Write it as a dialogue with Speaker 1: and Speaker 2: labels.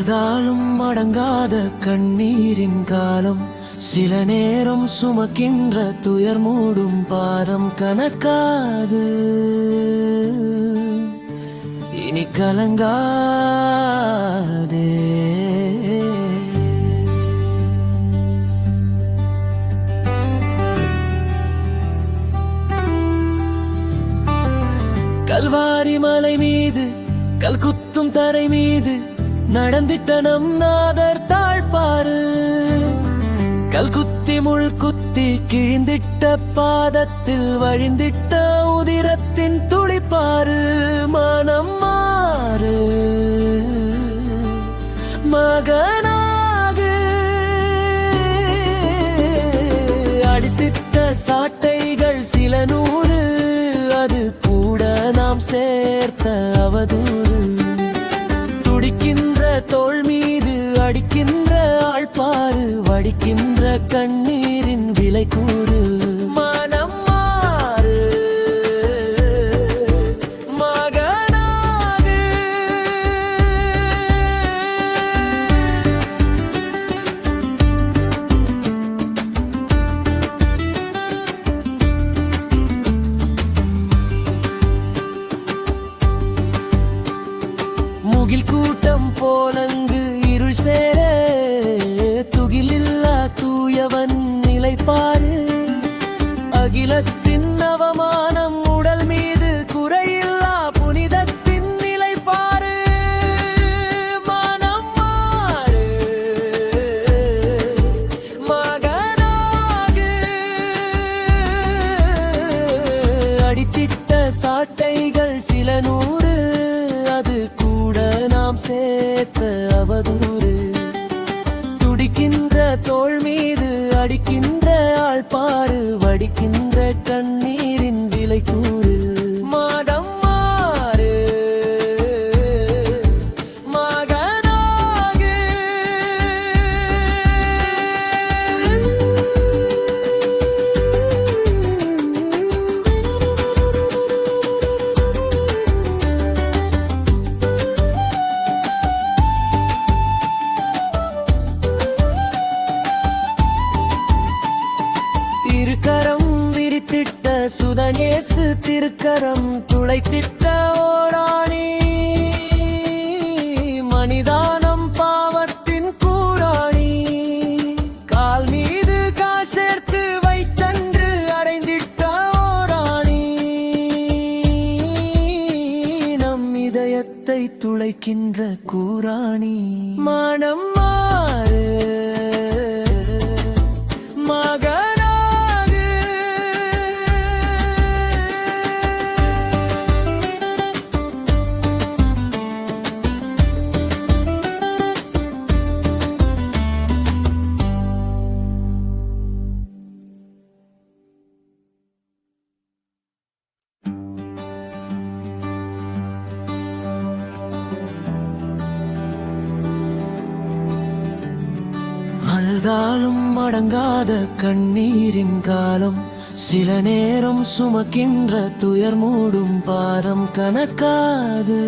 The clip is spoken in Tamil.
Speaker 1: அழுதாலும் அடங்காத கண்ணீரின் காலம், சில நேரம் சுமக்கின்ற துயர் மூடும் பாரம் கணக்காது. இனி கலங்காதே. கல்வாரி மலை மீது கல்குத்தும் தரை மீது நடந்திட்ட நம் நாதர் தாழ்பாரு. கல்குத்தி முள் குத்தி கிழிந்திட்ட பாதத்தில் வழிந்திட்ட உதிரத்தின் துளிப்பாரு. மனம் மாறு மகனாகு. அடித்திட்ட சாட்டைகள் சில நூறு, அது கூட நாம் சேர்த்த அவதூறு. துடிக்கின்ற தோள் மீது அடிக்கின்ற ஆள்பாரு, வடிக்கின்ற கண்ணீரின் விலை கூறு. மனம் மாறு மகனாகு. முகில் கூட்டம் போலங்கு இருள் சேர, துகிலில்லா தூயவன் நிலைப்பாரு. அகிலத்தின் அவமானம் உடல் மீது குறையில்லா புனிதத்தின் நிலைப்பாரு. மனம் மாறு மகனாகு. அடித்திட்ட சாட்டைகள் சில நூறு, அது கூட நாம் சேர்த்த அவதூறு. துடிக்கின்ற தோள் மீது அடிக்கின்ற ஆள்பாரு, வடிக்கின்ற கண்ணீரின் விலை கூறு. மனம் மாறு மகனாகு. திருக்கரம் விரித்திட்ட சுதனேசு, திருக்கரம் துளைத்திட்ட ஓராணி. மனிதானம் பாவத்தின் கூராணி, கால் மீது கால் சேர்த்து வைத்தன்று அடைந்திட்ட ஓராணி. நம் இதயத்தை துளைக்கின்ற கூராணி. மனம் மாறு மகனாகு. அழுதாலும் அடங்காத கண்ணீரின் காலம், சில நேரம் சுமக்கின்ற துயர் மூடும் பாரம் கணக்காது.